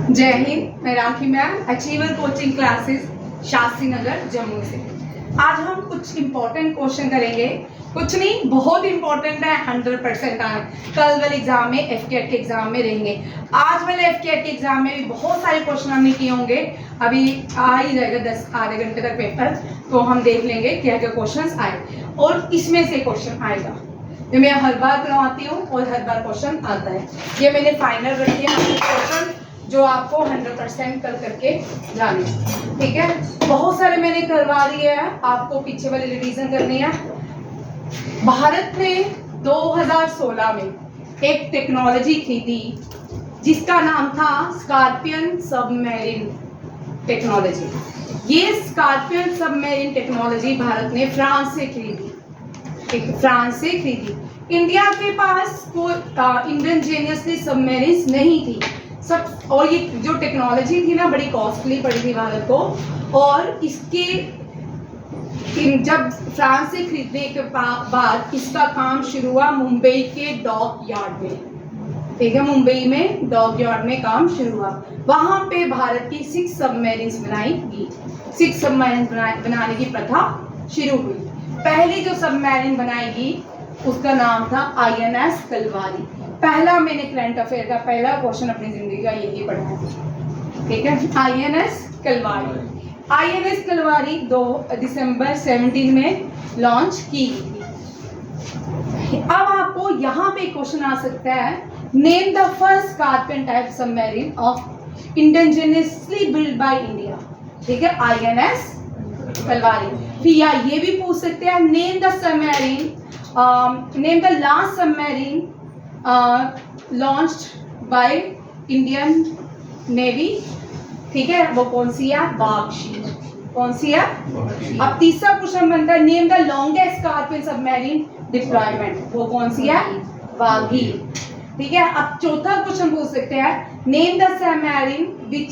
जय हिंद, मैं Rakhi ma'am, achiever coaching classes Shastri Nagar Jammu से। आज हम कुछ इम्पोर्टेंट क्वेश्चन करेंगे। कुछ नहीं, बहुत इंपॉर्टेंट है, 100% आए। कल वाले एग्जाम में एफकेट के एग्जाम में रहेंगे। आज वाले एफकेट के एग्जाम में भी बहुत सारे क्वेश्चन हमने किए होंगे। अभी आ ही जाएगा 10 आधे घंटे तक पेपर, तो हम देख लेंगे क्या क्या क्वेश्चन आए और इसमें से क्वेश्चन आएगा। ये मैं हर बार करवाती हूँ और हर बार क्वेश्चन आता है। ये मैंने फाइनल रखी है क्वेश्चन जो आपको 100% कल करके जाने, ठीक है। बहुत सारे मैंने करवा दिए हैं, आपको पीछे वाले रिवीजन करनी है। भारत ने 2016 में एक टेक्नोलॉजी खरीदी जिसका नाम था स्कॉर्पियन सबमरीन टेक्नोलॉजी। ये स्कॉर्पियन सबमरीन टेक्नोलॉजी भारत ने फ्रांस से खरीदी, फ्रांस से खरीदी। इंडिया के पास कोई इंडियनजेनियसली सबमरीन्स नहीं थी सब, और ये जो टेक्नोलॉजी थी ना बड़ी कॉस्टली पड़ी थी भारत को। और इसके जब फ्रांस से खरीदने के बाद इसका काम शुरू हुआ मुंबई के डॉक यार्ड में, ठीक है। मुंबई में डॉक यार्ड में काम शुरू हुआ। वहां पे भारत की 6 सबमरीन्स बनाई गई। 6 सबमरीन बनाने की प्रथा शुरू हुई। पहली जो सबमरीन बनाई गई उसका नाम था INS कलवारी। पहला मैंने करंट अफेयर का पहला क्वेश्चन अपनी जिंदगी का यही पढ़ा है, ठीक है। INS कलवारी। INS कलवारी 2 दिसंबर 17 में लॉन्च की गई। अब आपको यहाँ पे क्वेश्चन आ सकता है, name the first scorpion type submarine of indigenously build by India, ठीक है। INS कलवारी। फिर या ये भी पूछ सकते हैं, name the submarine, name the last submarine launched by Indian navy, ठीक है। वो कौन सी है? वाघशी। कौन सी है? अब तीसरा क्वेश्चन बनता है, name the longest scorpion submarine deployment, वो कौन सी है? वाघी, ठीक है। अब चौथा क्वेश्चन पूछ सकते हैं, name the submarine which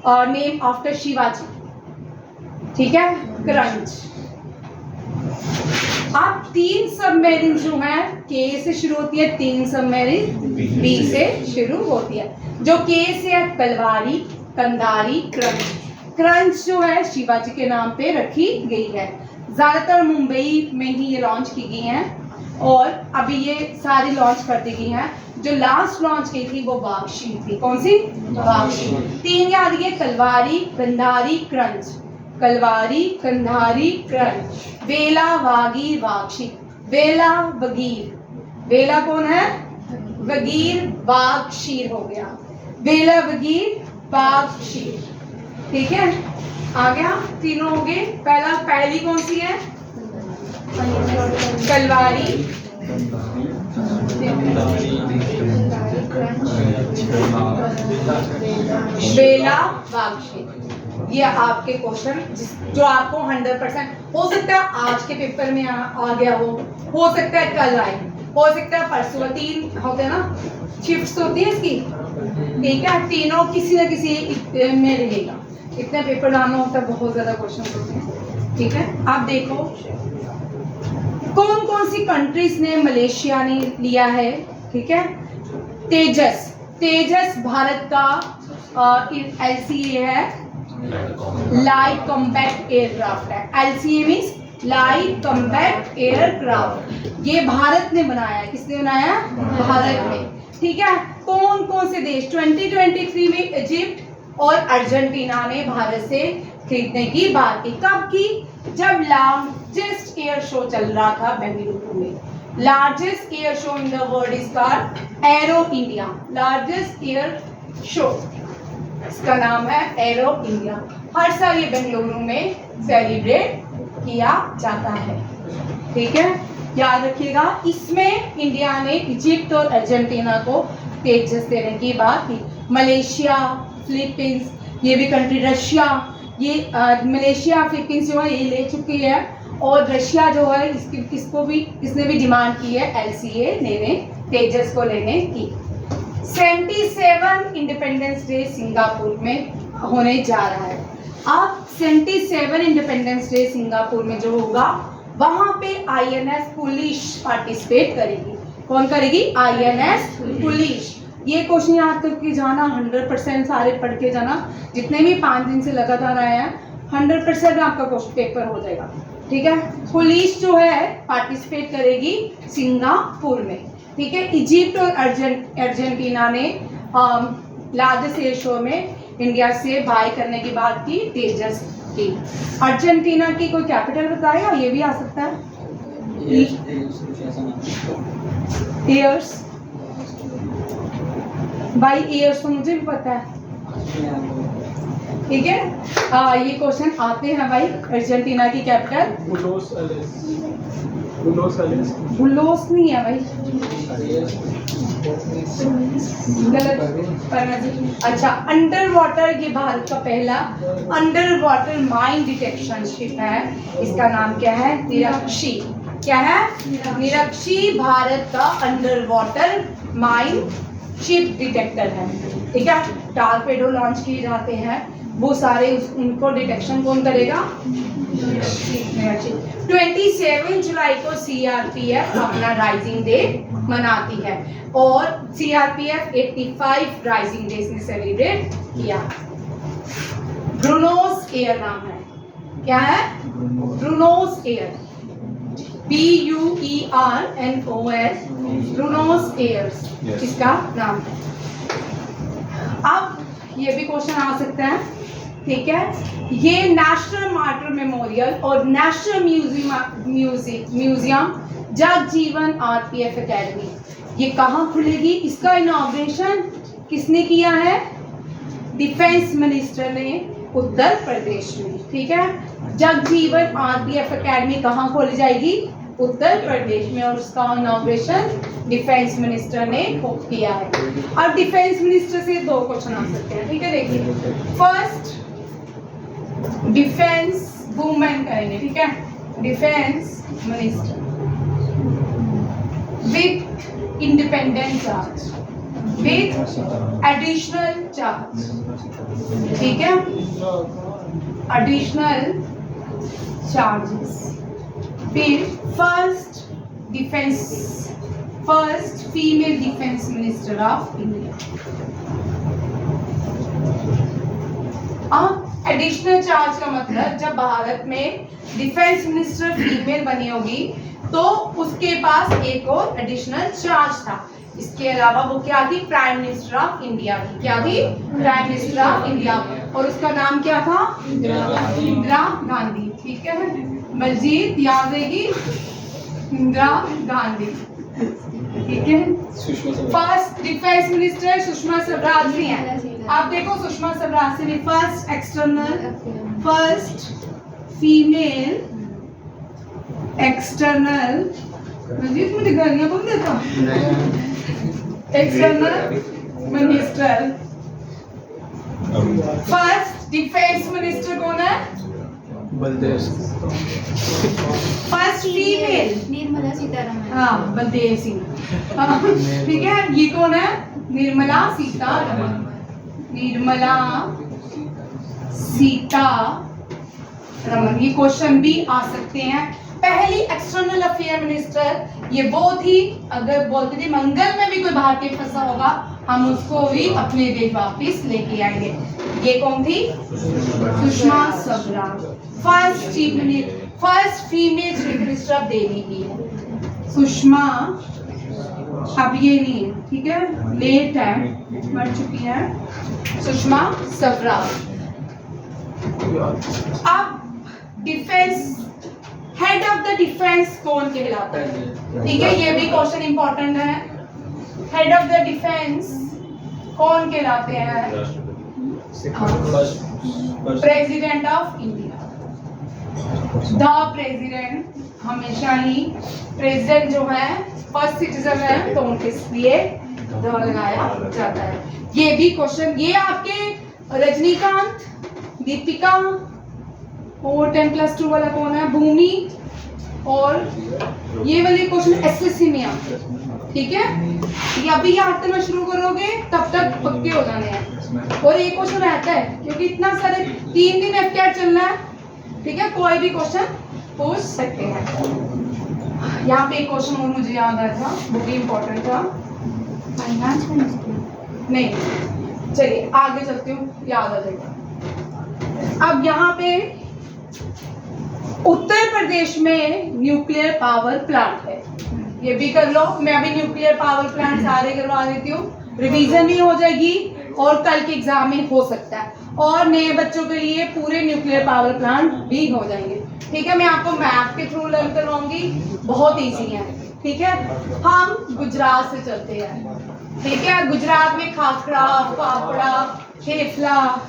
name after Shivaji, ठीक है। क्रंच। अब 3 सबमरीन जो है के से शुरू होती है, 3 सबमरीन बी से शुरू होती है। जो के से है कलवारी, कंधारी, क्रंच। क्रंच जो है शिवाजी के नाम पे रखी गई है। ज्यादातर मुंबई में ही ये लॉन्च की गई हैं और अभी ये सारी लॉन्च कर दी गई हैं। जो लास्ट लॉन्च की थी वो वाघशी थी। कौन सी? वाघशी। 3 याद रखिए, कलवारी, कंधारी, क्रंच। कलवारी, कंधारी, क्रंच। वेला, वागी, वाघशी। वेला, वगीर। वेला कौन है? वगीर, वाघशीर हो गया। वेला, वगीर, वाघशीर, ठीक है। आ गया, तीनों हो गए। पहली कौन सी है? कलवारी, वेला, वाघशीर। ये आपके क्वेश्चन जो आपको 100% हो सकता है आज के पेपर में आ गया हो सकता है कल आए, हो सकता है परसों। 3 होते हैं ना, शिफ्ट्स होती है इसकी, ठीक है। तीनों किसी न किसी में रहेगा। इतने पेपर डालना होता है, बहुत ज्यादा क्वेश्चन होते हैं, ठीक है। आप देखो कौन कौन सी कंट्रीज ने मलेशिया ने लिया है, ठीक है। तेजस। तेजस भारत का LCA है, लाइट कॉम्पैक्ट एयरक्राफ्ट है। LCA means light compact aircraft. ये भारत ने बनाया है। किसने बनाया? भारत ने, ठीक है। कौन कौन से देश? 2023 में इजिप्ट और अर्जेंटीना ने भारत से खरीदने की बात की। कब की? जब लार्जेस्ट एयर शो चल रहा था बेंगलुरु में। Largest air show in the world is called arrow India. Largest air show, इसका नाम है एरो इंडिया। हर साल ये बेंगलुरु में सेलिब्रेट किया जाता है, ठीक है। याद रखिएगा, इसमें इंडिया ने इजिप्ट और अर्जेंटीना को तेजस देने की बात की। मलेशिया, फिलीपींस, ये भी कंट्री, रशिया, ये मलेशिया, फिलीपींस जो है ये ले चुकी है। और रशिया जो है इसने भी डिमांड की है LCA लेने, तेजस को लेने की। 77 इंडिपेंडेंस डे सिंगापुर में होने जा रहा है। अब 77 इंडिपेंडेंस डे सिंगापुर में जो होगा वहां पे INS पुलिस पार्टिसिपेट करेगी। कौन करेगी? INS police. ये क्वेश्चन याद करके जाना, 100% सारे पढ़ के जाना, जितने भी 5 दिन से लगातार आए हैं 100% आपका क्वेश्चन पेपर हो जाएगा, ठीक है। पुलिस जो है पार्टिसिपेट करेगी सिंगापुर में, ठीक है। इजिप्ट और अर्जेंटीना ने लार्जेस्ट एयर शो में इंडिया से बाय करने की बात की तेजस की। अर्जेंटीना की कोई कैपिटल बताएगा? ये भी आ सकता है। ईयर्स, बाई ईयर्स तो मुझे भी पता है, ठीक है। ये क्वेश्चन आते हैं भाई। अर्जेंटीना की कैपिटल बुलोस नहीं है भाई, गलत। अच्छा, अंडर वाटर, ये भारत का पहला under water mine detection ship है। इसका नाम क्या है? निरक्षी। क्या है? निरक्षी भारत का under water mine ship detector है, ठीक है। टॉर्पेडो लॉन्च किए जाते हैं, वो सारे उनको डिटेक्शन कौन करेगा? 27 जुलाई को सीआरपीएफ अपना राइजिंग डे मनाती है और सीआरपीएफ 85 राइजिंग डे इसने सेलिब्रेट किया। ब्रूनोस एयर नाम है। क्या है? ब्रूनोस एयर, BUERNOS, ब्रूनोस एयर्स इसका नाम है। अब ये भी क्वेश्चन आ सकता है, ठीक है। ये नेशनल मार्टर मेमोरियल और national museum Jagjivan RPF academy, ये कहाँ खुलेगी? इसका इनॉग्रेशन किसने किया है? डिफेंस मिनिस्टर ने उत्तर प्रदेश में, ठीक है। जगजीवन आरपीएफ एकेडमी कहाँ खोली जाएगी? उत्तर प्रदेश में, और उसका इनॉग्रेशन डिफेंस मिनिस्टर ने किया है। अब डिफेंस मिनिस्टर से 2 क्वेश्चन आ सकते हैं, ठीक है। देखिए, फर्स्ट डिफेंस वुमेन करेंगे, ठीक है। Defence minister with independent charge, with additional charge, ठीक है। Additional charges. फिर first female defence minister of India. अब एडिशनल चार्ज का मतलब, जब भारत में डिफेंस मिनिस्टर फीमेल बनी होगी तो उसके पास एक और एडिशनल चार्ज था। इसके अलावा वो क्या थी? प्राइम मिनिस्टर ऑफ इंडिया थी। क्या थी? प्राइम मिनिस्टर ऑफ इंडिया, और उसका नाम क्या था? इंदिरा गांधी, ठीक है। बलजीत याद रहेगी, इंदिरा गांधी, ठीक है। First defence minister Sushma Swaraj नहीं है। आप देखो, सुषमा स्वराज से भी फर्स्ट फीमेल एक्सटर्नल, बलजीत मुझे गालियां बोल देता, external minister. First defence minister कौन है? बलदेव। First female Nirmala Sitharaman. हाँ, बलदेव सिंह, ठीक है। ये कौन है? निर्मला सीतारमण। निर्मला सीतारमण, ये क्वेश्चन भी आ सकते हैं। पहली एक्सटर्नल अफेयर मिनिस्टर ये वो थी, अगर बोलते थे मंगल में भी कोई भारतीय फंसा होगा हम उसको भी अपने देश वापिस लेके आएंगे। ये कौन थी? Sushma Swaraj. First female chief minister of Delhi की है सुषमा। अब ये नहीं है, ठीक है, लेट है, मर चुकी है सुषमा स्वराज। अब defence head of the defence कौन कहलाता है? ठीक है, ये भी क्वेश्चन इंपॉर्टेंट है। हेड ऑफ द डिफेंस कौन कहलाते हैं? President of India. The president, हमेशा ही प्रेसिडेंट जो है फर्स्ट सिटीजन है तो उनके लिए द लगाया जाता है। ये भी क्वेश्चन, ये आपके रजनीकांत, दीपिका और 10+2 वाला कौन है? भूमि, और ये वाले क्वेश्चन एसएससी में आते हैं, ठीक है। ये अभी याद करना शुरू करोगे तब तक पक्के हो जाने हैं। और एक क्वेश्चन रहता है क्योंकि इतना सारे 3 दिन एफकेआर चलना है, ठीक है, कोई भी क्वेश्चन पूछ सकते हैं। यहाँ पे एक क्वेश्चन और मुझे याद आया था, वो भी इम्पोर्टेंट था। फाइनेंस मिनिस्टर नहीं, चलिए आगे चलती हूँ, याद आ जाएगा। अब यहाँ पे उत्तर प्रदेश में न्यूक्लियर पावर प्लांट है, ये भी कर लो। मैं अभी न्यूक्लियर पावर प्लांट सारे करवा देती हूँ, रिवीजन भी हो जाएगी और कल के एग्जाम में हो सकता है, और नए बच्चों के लिए पूरे न्यूक्लियर पावर प्लांट भी हो जाएंगे। ठीक है, मैं आपको मैप के थ्रू लर्न करवाऊंगी, बहुत इजी है। ठीक है, हम गुजरात से चलते हैं। ठीक है, गुजरात में खाखरा, फाफड़ा, थेपला,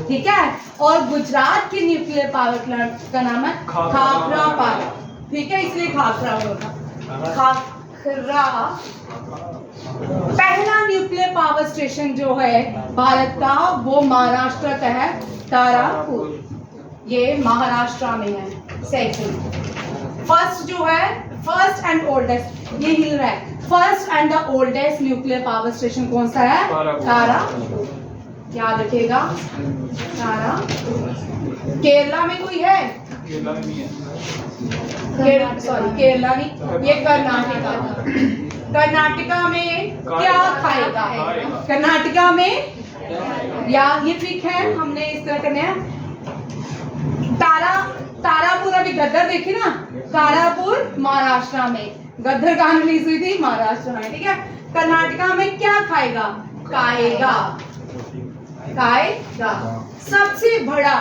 ठीक है, और गुजरात के न्यूक्लियर पावर प्लांट का नाम है खाखरा पारा। ठीक है, इसलिए खाखरा होगा, खाखरा। पहला न्यूक्लियर पावर स्टेशन जो है भारत का वो महाराष्ट्र का है, तारापुर, ये महाराष्ट्र में है। सेकंड, फर्स्ट जो है, फर्स्ट एंड ओल्डेस्ट, ये हिल रहा है, first and the oldest nuclear power station कौन सा है? तारापुर, याद रखिएगा, तारापुर। केरला में कोई है? केरला में नहीं है, सॉरी केरला नहीं, ये कर्नाटका। कर्नाटका में क्या खाएगा? कर्नाटका में, या ये ट्रिक है, हमने इस तरह करना है। तारापुर, अभी गद्दर देखी ना, तारापुर महाराष्ट्र में, गद्दर कहाँ रिलीज हुई थी? महाराष्ट्र में। ठीक है, कर्नाटका में क्या खाएगा? खाएगा, खाएगा। सबसे बड़ा,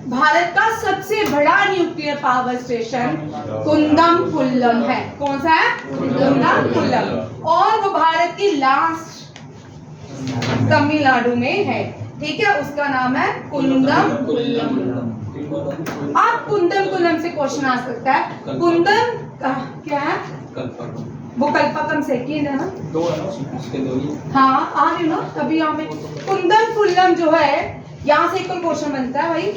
भारत का सबसे बड़ा न्यूक्लियर पावर स्टेशन कुंदमकुल्लम है। कौन सा है? कुंदमकुल्लम, और वो भारत की लास्ट तमिलनाडु में है। ठीक है, उसका नाम है कुंदमकुल्लम। अब कुंदमकुल्लम से क्वेश्चन आ सकता है, कुंदम क्या है? वो कल्पकम सेकेंड है ना? दो है ना, उसके दो ही। हाँ, आ रही ना अभी यहाँ पे। कुंदमकुल्लम जो है, यहाँ से एक और क्वेश्चन बनता है भाई,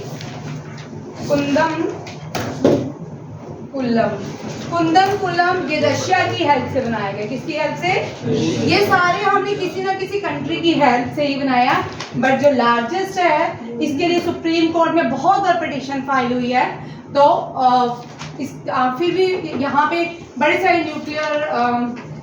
कुंदमकुल्लम ये रशिया की हेल्प से बनाया गया। किसकी हेल्प से? ये सारे हमने किसी ना किसी कंट्री की हेल्प से ही बनाया, बट जो लार्जेस्ट है, इसके लिए सुप्रीम कोर्ट में बहुत बार पिटीशन फाइल हुई है। तो फिर भी यहाँ पे बड़े सारे न्यूक्लियर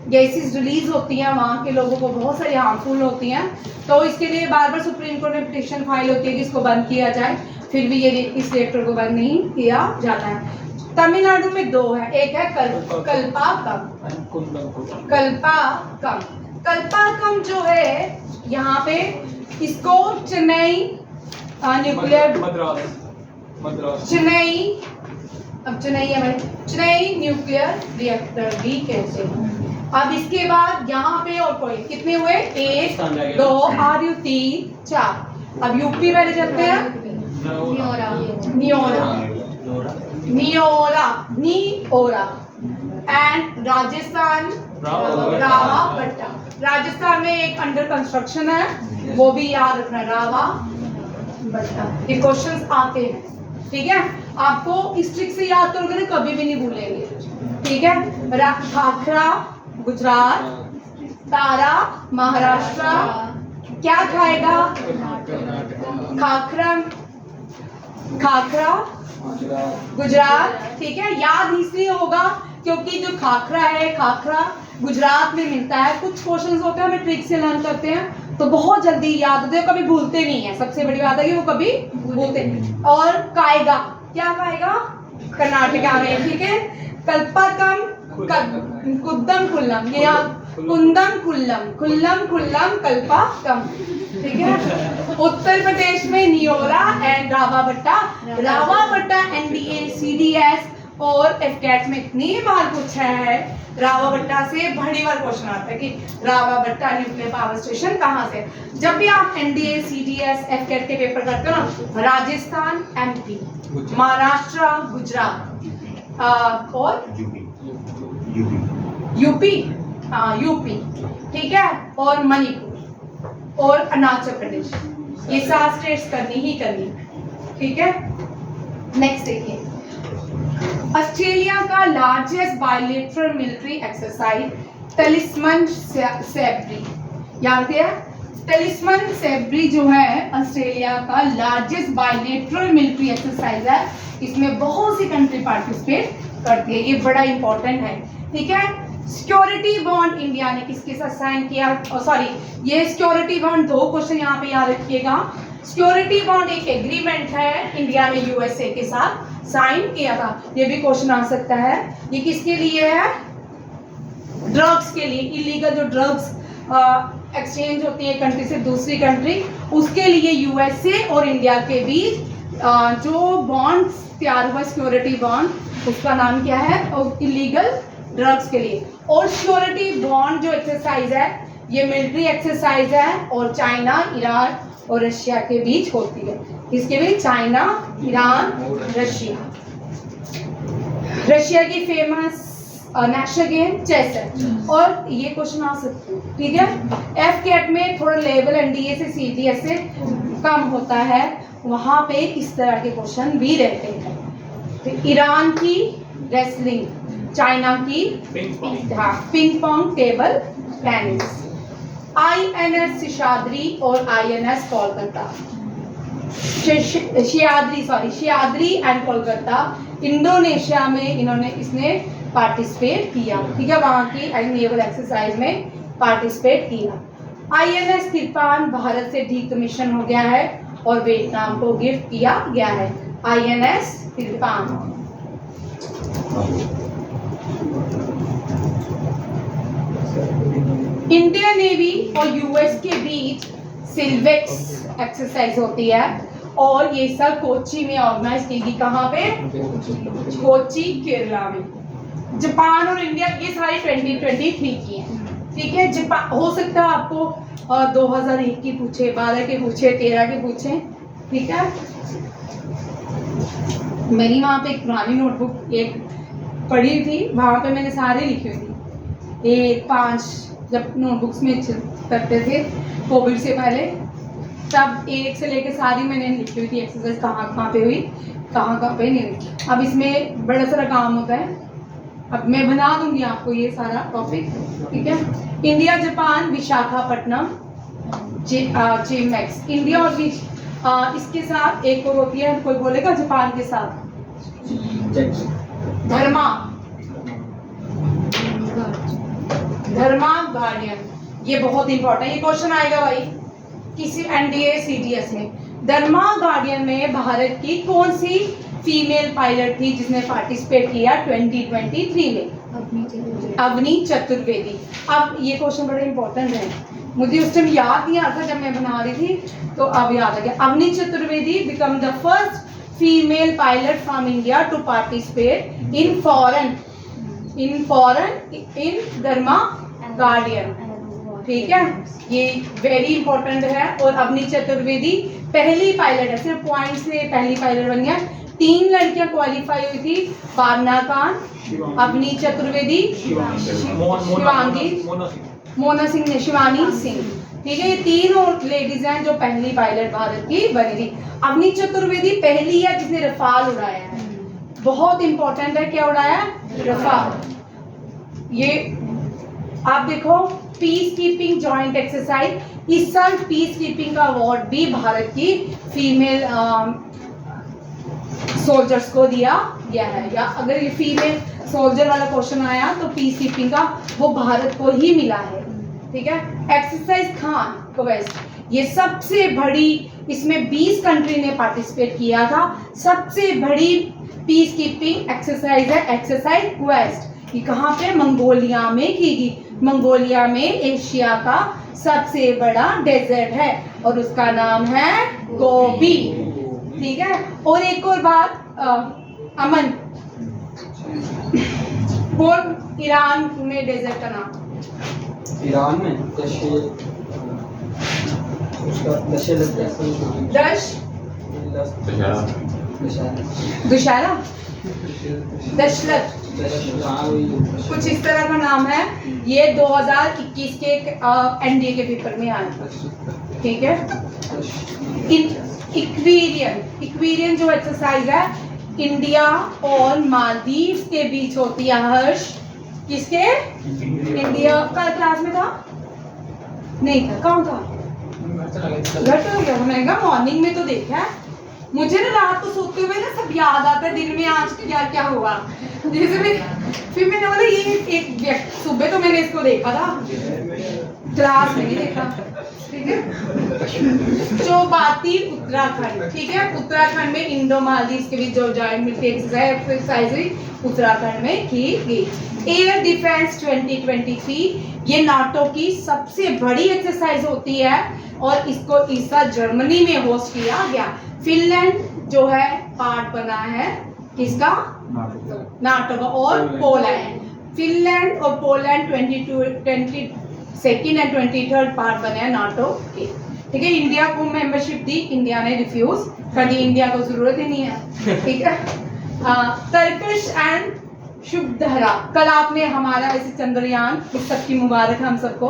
गैसेस रिलीज होती हैं, वहाँ के लोगों को बहुत सारी हार्मफुल होती हैं, तो इसके लिए बार बार सुप्रीम कोर्ट में पिटीशन फाइल होती है कि इसको बंद किया जाए, फिर भी ये इस रिएक्टर को बंद नहीं किया जाता है। तमिलनाडु में दो है, एक है कल्पाकम जो है यहाँ पे, इसको चेन्नई न्यूक्लियर, मद्रास, चेन्नई, अब चेन्नई है भाई, चेन्नई न्यूक्लियर रिएक्टर भी कहते हैं। अब इसके बाद यहाँ पे और कोई कितने हुए? 1 2 आर 3 4। अब यूपी पहले चलते हैं, नियोरा एंड राजस्थान, रावापट्टा। राजस्थान में एक अंडर कंस्ट्रक्शन है, वो भी याद रखना, रावापट्टा। ये क्वेश्चंस आते हैं। ठीक है, आपको इस ट्रिक से याद करोगे ना, कभी भी नहीं भूलेंगे। ठीक है, खाखरा गुजरात, तारा महाराष्ट्र, क्या खाएगा? खाखरा गुजरात। ठीक है, याद इसलिए होगा क्योंकि जो खाखरा है, खाखरा गुजरात में मिलता है। कुछ क्वेश्चंस होते हैं, हमें ट्रिक से लर्न करते हैं तो बहुत जल्दी याद होते हैं, कभी भूलते नहीं है। सबसे बड़ी बात है कि वो कभी भूलते नहीं। और खाएगा, क्या खाएगा? कर्नाटका में। ठीक है, कल्पाकम, कुंदमकुल्लम, ये कुल्लम कल्पाकम। ठीक है, उत्तर प्रदेश में नियोरा एंड रावापट्टा एनडीए सीडीएस और एफकेट में इतनी बार पूछा है। रावापट्टा से बड़ी बार क्वेश्चन आता है कि रावापट्टा न्यूक्लियर पावर स्टेशन कहाँ से। जब भी आप एनडीए सीडीएस एफकेट के पेपर करते हो ना, राजस्थान एमपी, महाराष्ट्र गुजरात और यूपी, यूपी, ठीक है, और मणिपुर और अरुणाचल प्रदेश, ये 7 स्टेट्स करनी ही करनी। ठीक है, नेक्स्ट देखिए, ऑस्ट्रेलिया का largest bilateral military exercise Talisman Sabre, याद है? टैलिस्मैन सैब्री जो है ऑस्ट्रेलिया का लार्जेस्ट बायलैटरल मिलिट्री एक्सरसाइज है। इसमें बहुत सी कंट्री पार्टिसिपेट करती है, ये बड़ा इंपॉर्टेंट है। ठीक है, सिक्योरिटी बॉन्ड इंडिया ने किसके साथ साइन किया? सॉरी, ये सिक्योरिटी बॉन्ड, 2 क्वेश्चन यहाँ पे याद रखिएगा। सिक्योरिटी बॉन्ड एक एग्रीमेंट है, इंडिया ने यूएसए के साथ साइन किया था। ये भी क्वेश्चन आ सकता है। ये किसके लिए है? ड्रग्स के लिए, इलीगल जो ड्रग्स एक्सचेंज होती है कंट्री से दूसरी कंट्री, उसके लिए यूएसए और इंडिया के बीच जो बॉन्ड तैयार हुआ सिक्योरिटी बॉन्ड, उसका नाम क्या है? इलीगल ड्रग्स के लिए। और सिक्योरिटी बॉन्ड जो एक्सरसाइज है, ये मिलिट्री एक्सरसाइज है और चाइना, ईरान और रशिया के बीच होती है। किसके बीच? China, Iran, Russia. रशिया की फेमस नेशनल गेम चेस है। और ये क्वेश्चन आ सकते हैं, ठीक है। एफ कैट में थोड़ा लेवल एनडीए से सीडीएस से कम होता है, वहां पे इस तरह के क्वेश्चन भी रहते हैं। तो ईरान की रेसलिंग, चाइना की ping pong table tennis. INS Sheshadri और INS Kolkata, Sahyadri and Kolkata Indonesia में इसने पार्टिसिपेट किया, ठीक है, वहां की नेवल एक्सरसाइज में पार्टिसिपेट किया। आईएनएस तिरपान भारत से डीकमीशन हो गया है और वियतनाम को गिफ्ट किया गया है। आईएनएस तिरपान। इंडियन नेवी और यूएस के बीच सिल्वेक्स एक्सरसाइज होती है और ये सब कोची में ऑर्गेनाइज की। कहाँ पे? कोची, केरला में। जापान और इंडिया ये सारे 2023 की हैं, ठीक है। जापान हो सकता है आपको 2001 की पूछे, 12 के पूछे, 13 के पूछे, ठीक है। मेरी वहाँ पे एक पुरानी नोटबुक एक पढ़ी थी, वहाँ पे मैंने सारे लिखे हुई थी। 1, 5 जब नोटबुक्स में करते थे कोविड से पहले, तब 1 से लेकर सारी मैंने लिखी हुई थी एक्सरसाइज, कहाँ पे हुई, कहाँ पे नहीं हुई। अब इसमें बड़ा सारा काम होता है, अब मैं बना दूंगी आपको ये सारा टॉपिक, ठीक है। India Japan Visakhapatnam JIMEX, India और इसके साथ एक और होती है, कोई बोलेगा जापान के साथ? धर्मा गार्डियन। ये बहुत इंपॉर्टेंट, ये क्वेश्चन आएगा भाई किसी एनडीए सीडीएस में। धर्मा गार्डियन में भारत की कौन सी फीमेल पायलट थी जिसने पार्टिसिपेट किया 2023 में? अवनी चतुर्वेदी। अब ये क्वेश्चन बड़े इंपॉर्टेंट है, मुझे उस टाइम याद नहीं आता जब मैं बना रही थी, तो अब याद आ गया। Avani Chaturvedi became the first female pilot from India to participate in Dharma Guardian, ठीक है। ये वेरी इंपॉर्टेंट है। और अवनी चतुर्वेदी पहली पायलट है, सिर्फ पॉइंट से पहली पायलट बन गया। 3 लड़कियां क्वालिफाई हुई थी, पारना खान, अवनी चतुर्वेदी, शिवांगी, मोना सिंह ने, शिवानी सिंह, ठीक है। ये 3 लेडीज हैं जो पहली पायलट भारत की बनी थी। अवनी चतुर्वेदी पहली है जिसने रफाल उड़ाया है, बहुत इंपॉर्टेंट है। क्या उड़ाया? रफाल। ये आप देखो, पीस कीपिंग जॉइंट एक्सरसाइज, इस साल पीस कीपिंग का अवार्ड भी भारत की फीमेल सोल्जर्स को दिया गया है। या अगर ये फीमेल सोल्जर वाला क्वेश्चन आया तो पीस कीपिंग का वो भारत को ही मिला है, ठीक है। एक्सरसाइज खान क्वेस्ट, ये सबसे बड़ी, इसमें 20 कंट्री ने पार्टिसिपेट किया था। सबसे बड़ी पीस कीपिंग एक्सरसाइज है एक्सरसाइज क्वेस्ट। ये कहाँ पे? मंगोलिया में की गई। मंगोलिया में एशिया का सबसे बड़ा डेजर्ट है और उसका नाम है गोबी, ठीक है। और एक और बात, अमन बोल, ईरान में डेजर्ट का नाम? ईरान में दुशहरा, दशरथ, कुछ इस तरह का नाम है। ये 2021 के एनडीए के पेपर में आया, ठीक है। इक्वेरियन जो एक्सरसाइज है इंडिया और मालदीव के बीच होती है। हर्ष, किसके? इंडिया। कल क्लास में था? नहीं था, कहाँ था? घर तो गया, मैंने कहा मॉर्निंग में तो देखा है। मुझे ना रात को सोते हुए ना सब याद आता है दिन में आज क्या क्या हुआ, जैसे मैं फिर मैंने बोला ये एक व्यक्ति, सुबह तो मैंने इसको देखा था, क्लास में नहीं देखा, ठीक है। चौबाती उत्तराखंड, ठीक है, उत्तराखंड में इंडो मालदीव के बीच जो जॉइंट मिलिट्री एक्सरसाइज हुई उत्तराखंड में की गई। एयर डिफेंस 2023 ये नाटो की सबसे बड़ी एक्सरसाइज होती है और इसको इस साल जर्मनी में होस्ट किया गया। फिनलैंड जो है पार्ट बना है किसका? नाटो का। और पोलैंड, फिनलैंड और Poland 22nd and 23rd part बने हैं नाटो के, ठीक है। इंडिया को मेंबरशिप दी, इंडिया ने रिफ्यूज कर दी, इंडिया को जरूरत ही नहीं है, ठीक है। टर्किश एंड शुभधरा, कल आपने हमारा ऐसे चंद्रयान, इस सबकी मुबारक हम सबको।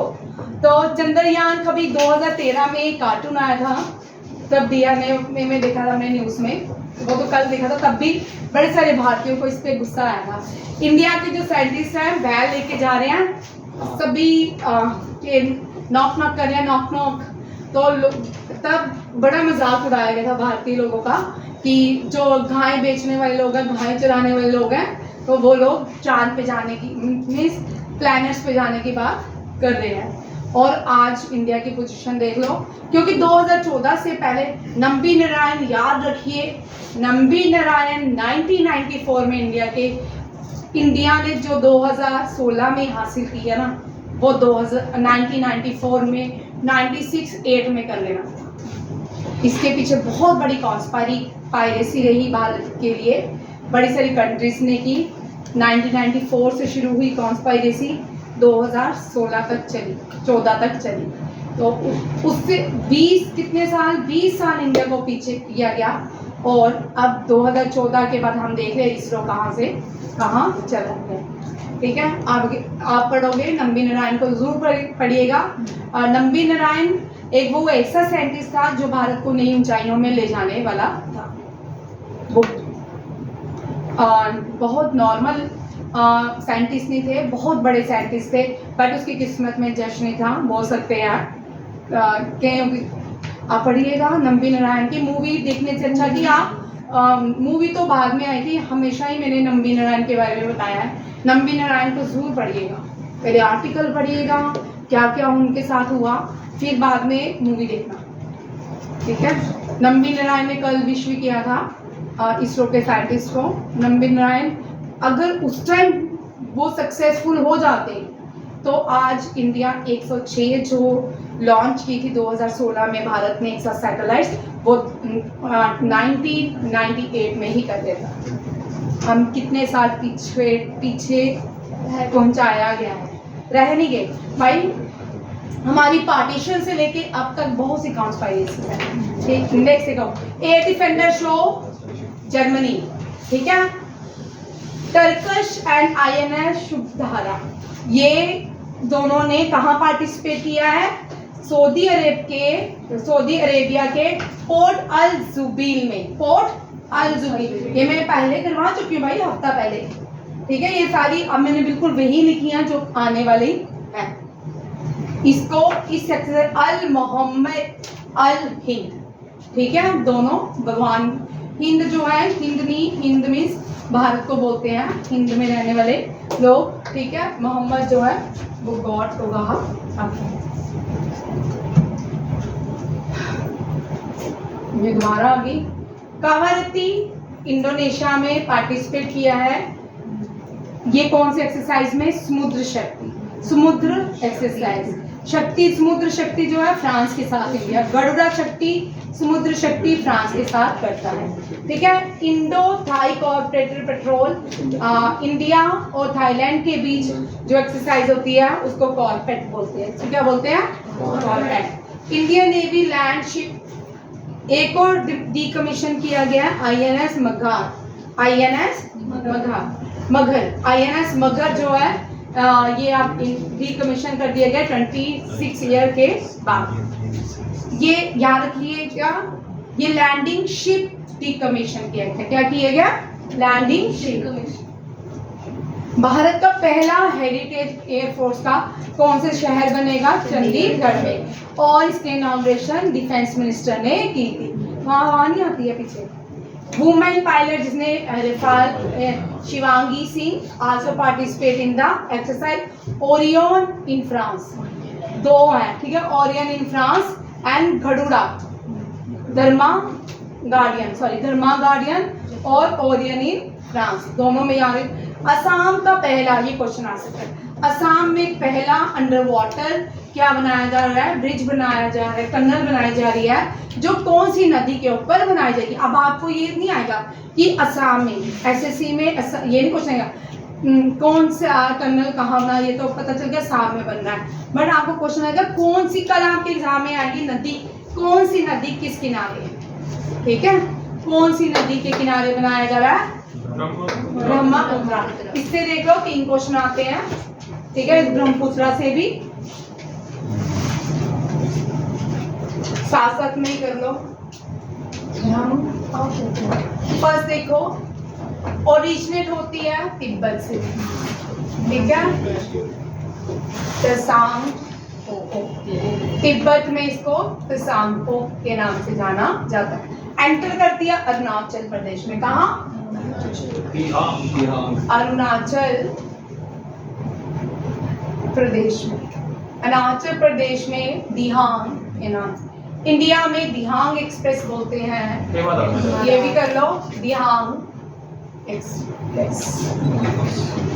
तो चंद्रयान कभी 2013 में एक कार्टून आया था, तब दिया ने में देखा था मैंने न्यूज़ में, वो तो कल देखा था, तब भी बड़े सारे भारतीयों को इस पे गुस्सा आया था। इंडिया के जो साइंटिस्ट हैं बैल लेके जा रहे हैं, सभी नॉक नॉक कर रहे हैं, नॉक नॉक। तो तब बड़ा मजाक उड़ाया गया था भारतीय लोगों का कि जो गाय बेचने वाले लोग हैं, गाय चराने वाले लोग हैं, तो वो लोग चांद पे जाने की मीन्स प्लैनेट्स पे जाने की बात कर रहे हैं। और आज इंडिया की पोजीशन देख लो, क्योंकि 2014 से पहले नंबी नारायण, याद रखिए नंबी नारायण 1994 में इंडिया ने जो 2016 में हासिल किया ना, वो 1994 में 96-8 में कर लेना था। इसके पीछे बहुत बड़ी पायरेसी रही भारत के लिए, बड़ी सारी कंट्रीज ने की। 1994 से शुरू हुई कॉन्स्पायरेसी, 2016 तक चली, 14 तक चली। तो उससे 20 साल इंडिया को पीछे किया गया। और अब 2014 के बाद हम देख रहे हैं इसरो कहाँ से कहाँ चला गया, ठीक है। आप पढ़ोगे नंबी नारायण को जरूर पढ़िएगा। नंबी नारायण एक वो ऐसा साइंटिस्ट था जो भारत को नई ऊंचाइयों में ले जाने वाला था। वो बहुत नॉर्मल साइंटिस्ट नहीं थे, बहुत बड़े साइंटिस्ट थे, बट उसकी किस्मत में जश्न नहीं था, बोल सकते हैं यार। क्योंकि आप पढ़िएगा नंबी नारायण की, मूवी देखने से अच्छा कि आप मूवी तो बाद में आई थी, हमेशा ही मैंने नंबी नारायण के बारे में बताया है। नंबी नारायण को जरूर पढ़िएगा, पहले आर्टिकल पढ़िएगा क्या क्या उनके साथ हुआ, फिर बाद में मूवी देखना, ठीक है। नंबी नारायण ने कल विश भी किया था इसरो के साइंटिस्ट को। नंबी नारायण अगर उस टाइम वो सक्सेसफुल हो जाते तो आज इंडिया 106 जो लॉन्च की थी 2016 में भारत ने 100 सैटेलाइट्स, वो 1998 में ही कर देता। हम कितने साल पीछे पहुंचाया गया है, रह नहीं गए भाई। हमारी पार्टीशन से लेके अब तक बहुत सी कॉन्स्पायरेसी है, ठीक। नेक्स्ट देखो, एयर डिफेंडर शो जर्मनी, ठीक है। टर्किश एंड INS शुभधारा, ये दोनों ने कहाँ पार्टिसिपेट किया है? सऊदी अरेबिया के पोर्ट अल जुबैल में। पोर्ट अल जुबैल, ये मैं पहले करवा चुकी हूँ भाई, हफ्ता पहले, ठीक है। ये सारी अब मैंने बिल्कुल वही लिखी हैं जो आने वाली है। इसको इस अल मोहम्मद अल हिंद, ठीक है, दोनों भगवान हिंद जो है, हिंद मीन्स भारत को बोलते हैं, हिंद में रहने वाले लोग, ठीक है। मोहम्मद जो है वो गॉड को कहा। ये दोबारा आ गई। कावारती इंडोनेशिया में पार्टिसिपेट किया है। ये कौन सी एक्सरसाइज में? समुद्र एक्सरसाइज। शक्ति समुद्र शक्ति जो है फ्रांस के साथ इंडिया, गरुड़ा शक्ति समुद्र शक्ति फ्रांस के साथ करता है, ठीक है। Indo Thai cooperative patrol, India और थाईलैंड के बीच जो एक्सरसाइज होती है उसको कॉर्पेट बोलते हैं। क्या बोलते हैं? कॉर्पेट। इंडियन नेवी लैंड शिप एक और डीकमीशन किया गया, INS मगहर। INS मगहर जो है ये आप डीकमीशन कर दिया गया 26 ईयर के बाद। ये याद रखिएगा, ये लैंडिंग शिप डीकमीशन किया गया। क्या किया गया? Landing ship. भारत का पहला हेरिटेज एयरफोर्स का कौन से शहर बनेगा? चंडीगढ़ में। और इसके इनॉग्रेशन डिफेंस मिनिस्टर ने की थी। वहाँ नहीं आती है पीछे, वुमेन पायलट जिसने Shivangi Singh also participate in the exercise Orion in France. दो है, ठीक है, Orion in France and Garuda Dharma guardian और ओरियन इन फ्रांस, दोनों में यार। असम का पहला, ये क्वेश्चन आ सकता है, असम में पहला अंडर वाटर क्या बनाया जा रहा है, ब्रिज बनाया जा रहा है, टनल बनाई जा रही है, जो कौन सी नदी के ऊपर बनाई जाएगी। अब आपको ये नहीं आएगा कि असम में, एसएससी में ये नहीं क्वेश्चन आएगा कौन सा टनल कहाँ बना, ये तो पता चल गया असम में बन रहा है, बट आपको क्वेश्चन आएगा कौन सी, कल आपके एग्जाम में आएगी नदी, कौन सी नदी किस किनारे है, ठीक है, कौन सी नदी के किनारे बनाया जा रहा है, ब्रह्मपुत्र। इससे देख लो 3 क्वेश्चन आते हैं, ठीक है, ब्रह्मपुत्र से भी साथ में ही कर लो। फर्स्ट देखो ओरिजिनेट होती है तिब्बत से, ठीक है, त्सांगपो, तिब्बत में इसको त्सांगपो के नाम से जाना जाता है। एंटर करती है अरुणाचल प्रदेश में, कहाँ, अरुणाचल प्रदेश में, अरुणाचल प्रदेश में दिहांग, इंडिया में दिहांग एक्सप्रेस बोलते हैं, ये भी कर लो, दिहांग एक्सप्रेस,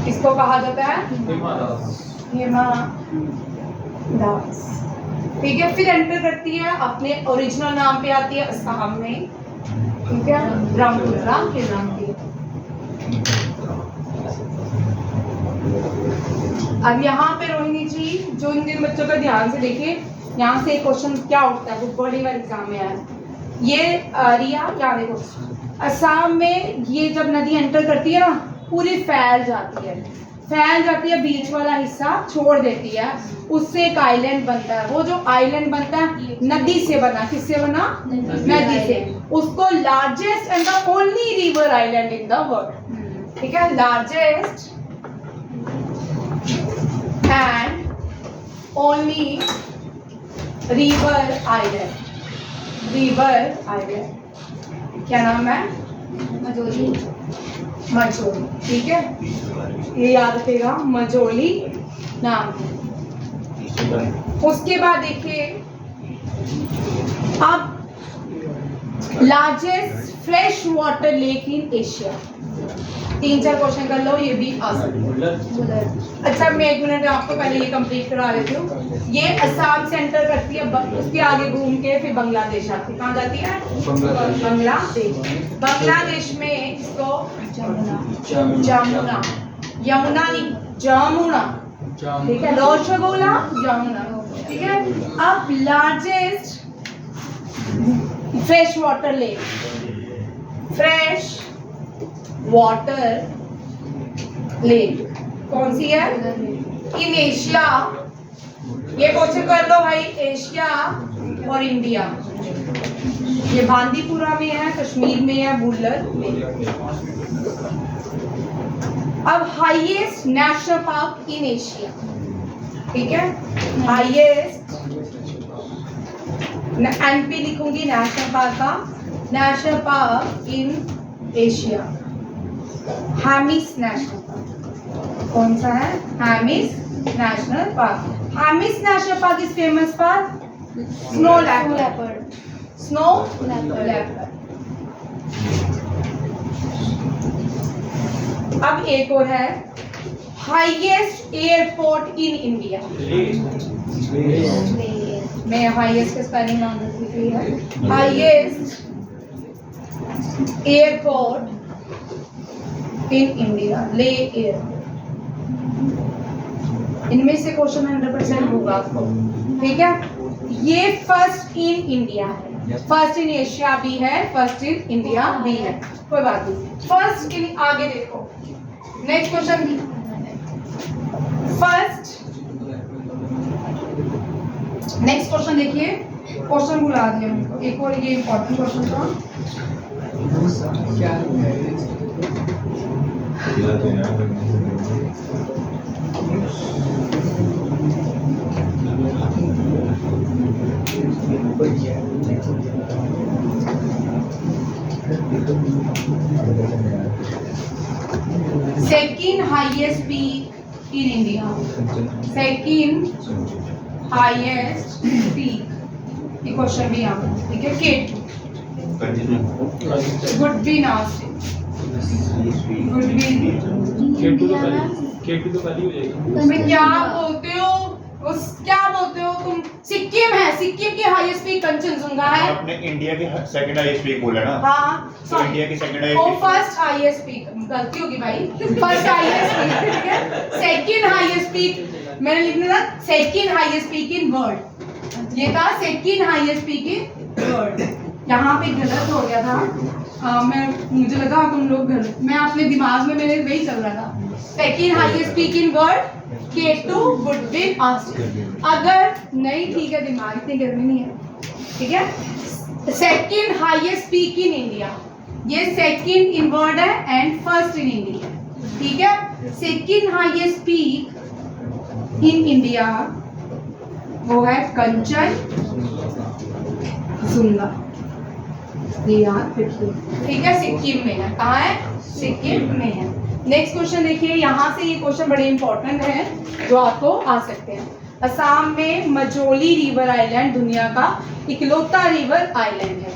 इसको कहा जाता है हिमादास, ठीक है। फिर एंटर करती है अपने ओरिजिनल नाम पे आती है असम में, ठीक है, ब्रह्मपुत्र के नाम पे। अब यहाँ पे रोहिणी जी, जो इन बच्चों का ध्यान से देखिए, यहाँ से क्वेश्चन क्या उठता है, वो बड़ी बार एग्जाम में आया, ये रिया क्या देखो, असम में ये जब नदी एंटर करती है ना, पूरी फैल जाती है, बीच वाला हिस्सा छोड़ देती है, उससे एक आइलैंड बनता है, वो जो आइलैंड बनता है नदी से बना, किससे बना, नदी से, उसको largest and the only river island in the world, ठीक है, largest and only river island, क्या नाम है, मजोली, ठीक है, ये याद रखेगा, मजोली नाम। उसके बाद देखिए, अब largest fresh water lake in Asia, 3-4 question कर लो, ये भी आ सकता है। अच्छा, मैं 1 मिनट आपको पहले ये कंप्लीट करा देती हूँ। ये असम से एंटर करती है, उसके आगे घूम के फिर बांग्लादेश आती है, कहाँ जाती है, बांग्लादेश में इसको जमुना, ठीक है, रसगोला जमुना, ठीक है। अब लार्जेस्ट फ्रेश वाटर लेक कौन सी है, इन एशिया, ये क्वेश्चन कर लो भाई, एशिया और इंडिया, ये बांदीपुरा में है, कश्मीर में है, बुल्लर में। अब highest national park in Asia, ठीक है, हाईएस्ट, एनपी लिखूंगी नेशनल पार्क का, national park in Asia, Hemis national park, कौन सा है, Hemis national park. Hemis national park is famous for snow leopard, अब एक और है, हाईएस्ट एयरपोर्ट इन इंडिया, मैं हाईएस्ट का स्पेलिंग नाम लिख रही है, हाईएस्ट एयरपोर्ट इन इंडिया, ले एयरपोर्ट। इनमें से क्वेश्चन 100% होगा आपको, ठीक है। ये फर्स्ट इन इंडिया है, फर्स्ट इन एशिया भी है, फर्स्ट इन इंडिया भी है, कोई बात नहीं। फर्स्ट इन, आगे देखो, next question, first, next question देखिए, क्वेश्चन भुला दिया, एक और ये इंपॉर्टेंट क्वेश्चन था, second highest peak in India, second highest peak, ये क्वेश्चन भी यहाँ पर, ठीक है। केट गुड बी नास्ट, गुड बी K2 तो पहली हो जाएगी। तुम्हें क्या बोलते हो, उस क्या बोलते हो तुम? सिक्किम है, सिक्किम की हाईएस्ट पीक कंचनजुंगा है। आपने इंडिया की सेकंड हाईएस्ट पीक बोला ना, हाँ तो इंडिया की सेकंड ओ हाईएस्ट फर्स्ट हाईएस्ट पीक, गलती होगी भाई, फर्स्ट हाईएस्ट पीक, ठीक है। सेकंड हाईएस्ट पीक मैंने लिखना था, second highest peak in world, ये था second highest peak in world. यहाँ पे गलत हो गया था, मुझे लगा तुम लोग गलत, मैं अपने दिमाग में मेरे वही चल रहा था। Second highest peak in world, K2 would be asked। अगर नहीं ठीक है दिमाग, इतनी गर्मी नहीं है, ठीक है। Second highest peak in India, ये सेकंड इन वर्ल्ड है एंड फर्स्ट इन इंडिया, ठीक है। Second highest peak in India वो है कंचन जुंगा, ये याद रखिए, ठीक है। सिक्किम में है, कहाँ है? सिक्किम में है। नेक्स्ट क्वेश्चन देखिए, यहाँ से ये क्वेश्चन बड़े इंपॉर्टेंट है जो आपको आ सकते हैं। असम में मजोली रिवर आइलैंड दुनिया का इकलौता रिवर आइलैंड है।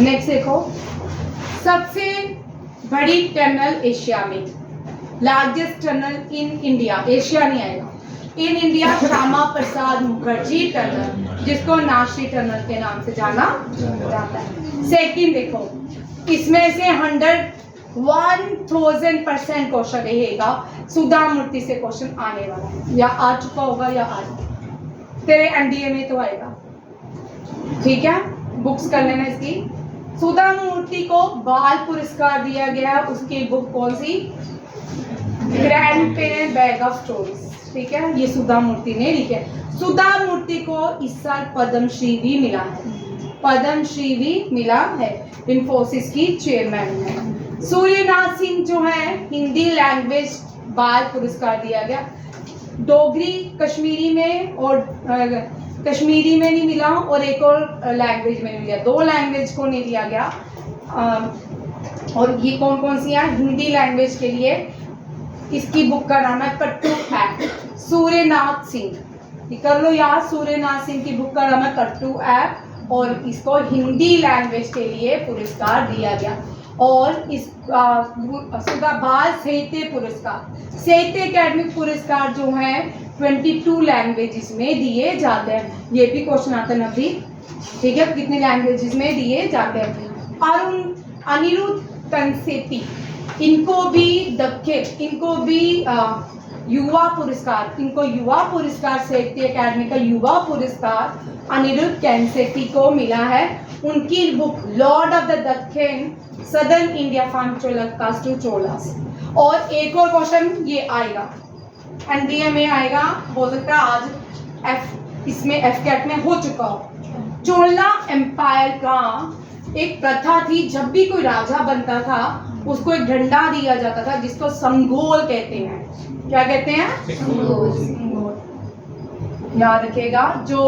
नेक्स्ट देखो, सबसे बड़ी टनल एशिया में, largest tunnel in India, Asia नहीं आएगा, in India Shyama Prasad Mukherjee tunnel, जिसको नाशी टनल के नाम से जाना जाता है। सेकंड देखो, इसमें से 1000% क्वेश्चन रहेगा, सुधा मूर्ति से क्वेश्चन आने वाला है, या आ चुका होगा या आ तेरे एनडीए में तो आएगा, ठीक है। बुक्स कर लेना इसकी। सुधा मूर्ति को बाल पुरस्कार दिया गया है, उसकी बुक कौन सी? Grand pen bag of stories, ठीक है, ये सुधा मूर्ति ने लिखी है। सुधा मूर्ति को इस साल पद्मश्री भी मिला है, पद्मश्री भी मिला है, इन्फोसिस की चेयरमैन है। सूर्यनाथ सिंह जो है, हिंदी लैंग्वेज बाल पुरस्कार दिया गया, डोगरी कश्मीरी में, और कश्मीरी में नहीं मिला, और एक और लैंग्वेज में नहीं मिला, 2 लैंग्वेज को नहीं दिया गया। और ये कौन कौन सी है? हिंदी लैंग्वेज के लिए इसकी बुक का नाम है कट्टू ऐप, सूर्यनाथ सिंह, ये कर लो यार, सूर्यनाथ सिंह की बुक का नाम है कट्टू ऐप, और इसको हिंदी लैंग्वेज के लिए पुरस्कार दिया गया। और इस सुधा बाल साहित्य पुरस्कार, साहित्य अकेडमिक पुरस्कार जो है 22 लैंग्वेजेस में दिए जाते हैं, ये भी क्वेश्चन आता है नबी, ठीक है, कितने लैंग्वेजेस में दिए जाते हैं। अरुण अनिरुद्ध तनसेती, इनको भी इनको भी युवा पुरस्कार, इनको युवा पुरस्कार, साहित्य अकेडमी का युवा पुरस्कार अनिरुद्ध तनसेती को मिला है। उनकी book lord of the Deccan southern India from Chalukyas to Cholas. और एक और क्वेश्चन ये आएगा, एनडीए में आएगा, हो सकता है आज इसमें एफ कैट में हो चुका हो। चोला एम्पायर का एक प्रथा थी, जब भी कोई राजा बनता था उसको एक डंडा दिया जाता था जिसको संगोल कहते हैं। क्या कहते हैं? संगोल। याद रखिएगा, जो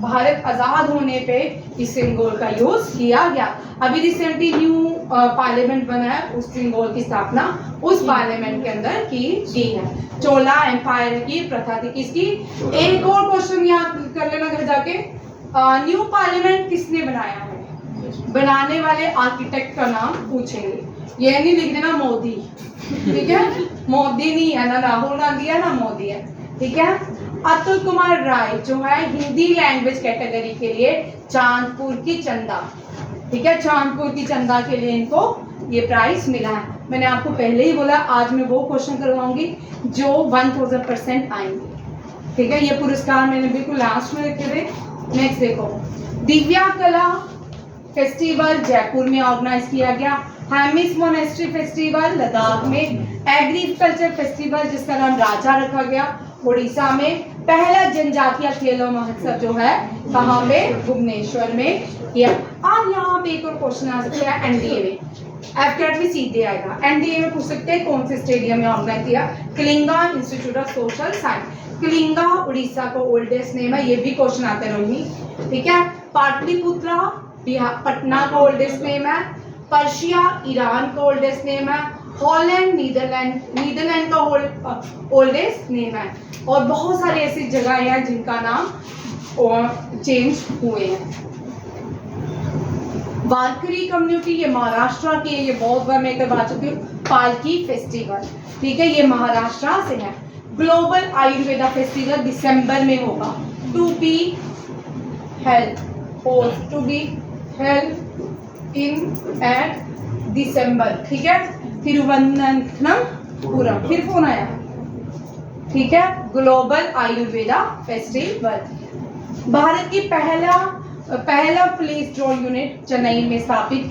भारत आजाद होने पे इस सिंगोल का यूज किया गया। अभी रिसेंटली न्यू पार्लियामेंट बना है, उस सिंगोल की स्थापना उस पार्लियामेंट के अंदर की गई है। चोला एम्पायर की प्रथा थी किसकी? एक और क्वेश्चन याद कर लेना घर जाके, न्यू पार्लियामेंट किसने बनाया है? बनाने वाले आर्किटेक्ट का नाम पूछेंगे, ये नहीं लिख देना मोदी, ठीक है, मोदी नहीं है ना, राहुल गांधी है ना मोदी है, ठीक है। अतुल कुमार राय जो है हिंदी लैंग्वेज कैटेगरी के लिए चांदपुर की चंदा, ठीक है, चांदपुर की चंदा के लिए इनको ये प्राइज मिला है। मैंने आपको पहले ही बोला आज मैं वो क्वेश्चन करवाऊंगी जो 1000% आएंगे, ठीक है। ये पुरस्कार मैंने बिल्कुल लास्ट में रखे थे। नेक्स्ट देखो, दिव्या कला फेस्टिवल जयपुर में ऑर्गेनाइज किया गया, हैमिस मोनेस्ट्री फेस्टिवल लद्दाख में, एग्रीकल्चर फेस्टिवल जिसका नाम राजा रखा गया उड़ीसा में, पहला जनजातीय खेलों महोत्सव जो है कहाँ पे? भुवनेश्वर में किया। अब यहाँ पे एक और क्वेश्चन आ सकता है एनडीए में, एफकेट में सीधे आएगा, एनडीए में पूछ सकते हैं कौन से स्टेडियम में ऑर्गेनाइज किया? Kalinga institute of social science, Kalinga Orissa को ओल्डेस्ट नेम है, ये भी क्वेश्चन आते हैं रोहिणी, ठीक है। पाटलिपुत्रा बिहार पटना का ओल्डेस्ट नेम है, पर्शिया ईरान का ओल्डेस्ट नेम है, हॉलैंड नीदरलैंड का ओल्डेस्ट नेम है, और बहुत सारे ऐसी जगह हैं जिनका नाम चेंज हुए हैं। वारकरी कम्युनिटी, ये महाराष्ट्र की है, ये बहुत बार मैं करवा चुकी हूँ। पालकी फेस्टिवल, ठीक है, ये महाराष्ट्र से है। ग्लोबल आयुर्वेदा फेस्टिवल दिसंबर में होगा, to be held in eight दिसंबर, ठीक है। तिरुवनंतपुरम, फिर फोन आया, ठीक है। Global Ayurveda festival. भारत की पहला पुलिस ड्रोन यूनिट चेन्नई में स्थापित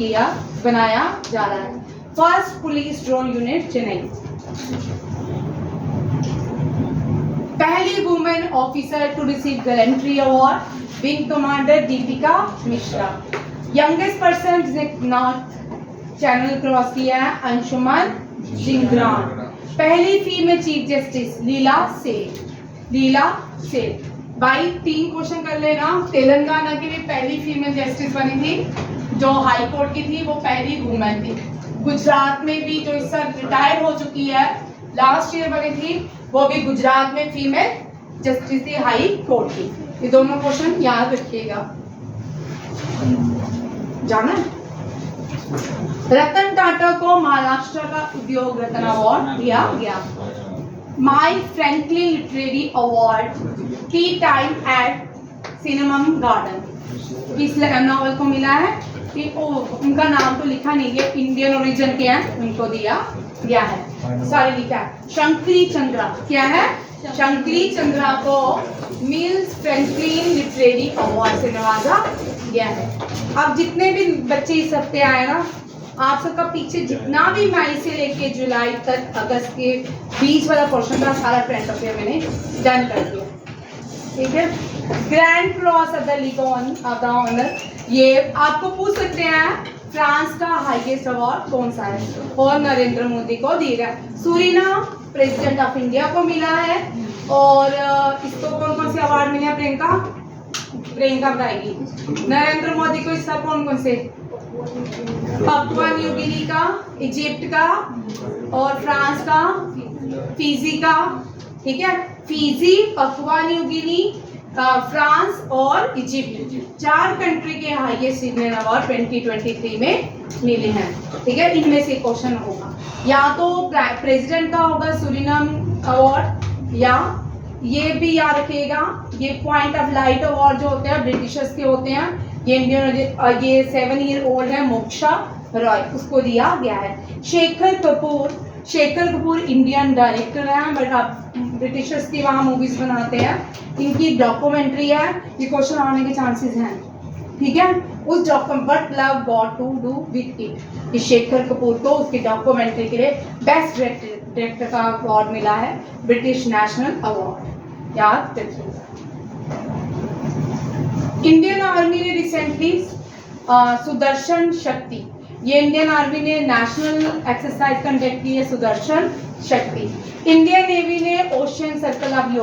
बनाया जा रहा है। First police drone unit Chennai. पहली women officer to receive gallantry award, wing commander Deepika Mishra. Youngest person जिसने नॉर्थ चैनल क्रॉस किया है, अंशुमन जिंग्रान। पहली फीमेल चीफ जस्टिस लीला सेठ। भाई 3 क्वेश्चन कर लेना। तेलंगाना की भी पहली फीमेल जस्टिस बनी थी जो हाई कोर्ट की थी, वो पहली वुमेन थी। गुजरात में भी जो इस साल रिटायर हो चुकी है, लास्ट ईयर बनी थी, वो भी गुजरात में फीमेल जस्टिस थी हाई कोर्ट की। ये दोनों क्वेश्चन याद रखिएगा, जाना है। रतन टाटा को महाराष्ट्र का उद्योग रत्न अवार्ड दिया गया। My Franklin literary award 3 time at cinnamon garden किस नॉवल को मिला है कि उनका नाम तो लिखा नहीं है, इंडियन ओरिजिन के हैं, उनको दिया गया है। सॉरी लिखा है शंकरी चंद्रा। क्या है? शंकरी चंद्रा को मिल्स फ्रैंकलिन लिटरेरी अवार्ड से नवाजा गया है। अब जितने भी बच्चे इस हफ्ते आए ना, आप सबका पीछे जितना भी मई से लेके जुलाई तक अगस्त के बीच वाला पोर्शन का सारा करंट अफेयर मैंने डन कर दिया, ठीक है। Grand Cross of the Legion of the Honour, ये आपको पूछ सकते हैं फ्रांस का हाईएस्ट अवार्ड कौन सा है, और नरेंद्र मोदी को दिया गया। सूरीनाम प्रेसिडेंट ऑफ इंडिया को मिला है, और इसको कौन कौन से अवार्ड मिले हैं? प्रियंका बताएगी। नरेंद्र मोदी को इसका कौन कौन से? पापुआ न्यू गिनी का, इजिप्ट का, और फ्रांस का, फिजी का, ठीक है। Fiji, Papua New Guinea, France और इजिप्ट, 4 कंट्री के हाईएस्ट सिविलियन अवार्ड 2023 में मिले हैं, ठीक है। इनमें से क्वेश्चन होगा, या तो प्रेसिडेंट का होगा सूरीनाम अवार्ड, या ये भी याद रखिएगा, ये पॉइंट ऑफ लाइट अवार्ड जो होते हैं ब्रिटिशर्स के होते हैं, ये इंडियन, ये 7 ईयर ओल्ड है मोक्षा रॉय, उसको दिया गया है। शेखर कपूर इंडियन डायरेक्टर हैं, बट आप ब्रिटिशर्स की वहाँ मूवीज बनाते हैं, इनकी डॉक्यूमेंट्री है, ये क्वेश्चन आने के चांसेस हैं, ठीक है। उस document What Love Got To Do With It, ये शेखर कपूर को उसकी डॉक्यूमेंट्री के लिए बेस्ट डायरेक्टर का अवार्ड मिला है, ब्रिटिश नेशनल अवार्ड, याद रखिएगा। इंडियन आर्मी ने रिसेंटली सुदर्शन शक्ति, ये इंडियन आर्मी ने नेशनल एक्सरसाइज कंडक्ट की है, सुदर्शन शक्ति। इंडियन नेवी ने ocean circle of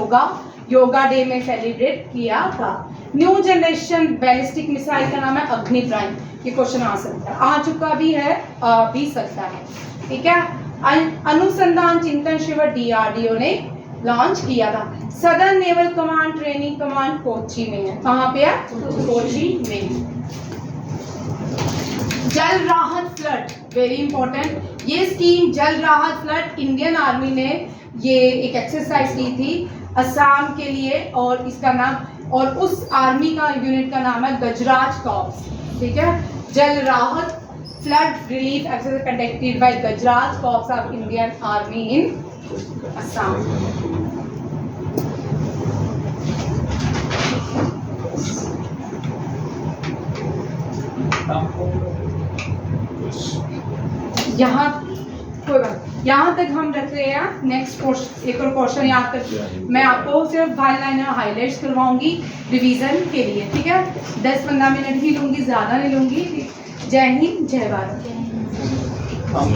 yoga day में सेलिब्रेट किया था। न्यू जनरेशन बैलिस्टिक मिसाइल का नाम है अग्नि प्राइम, ये क्वेश्चन आ सकता है, आ चुका भी है, भी सकता है, ठीक है। अनुसंधान चिंतन शिविर DRDO ने लॉन्च किया था। Southern naval command training command Kochi में है, कहाँ पे है? कोची में। जल राहत फ्लड, वेरी इंपॉर्टेंट, ये स्कीम जल राहत फ्लड इंडियन आर्मी ने ये एक एक्सरसाइज की थी असम के लिए, और इसका नाम, और उस आर्मी का यूनिट का नाम है गजराज कॉर्प्स, ठीक है। जल राहत flood relief exercise conducted by Gajraj corps of Indian army इन असम। यहाँ तक हम रख रहे हैं। नेक्स्ट क्वेश्चन, एक और क्वेश्चन यहाँ तक मैं आपको सिर्फ गाइडलाइन हाईलाइट्स करवाऊंगी रिवीजन के लिए, ठीक है। 10-15 मिनट ही लूंगी, ज़्यादा नहीं लूंगी। जय हिंद, जय भारत।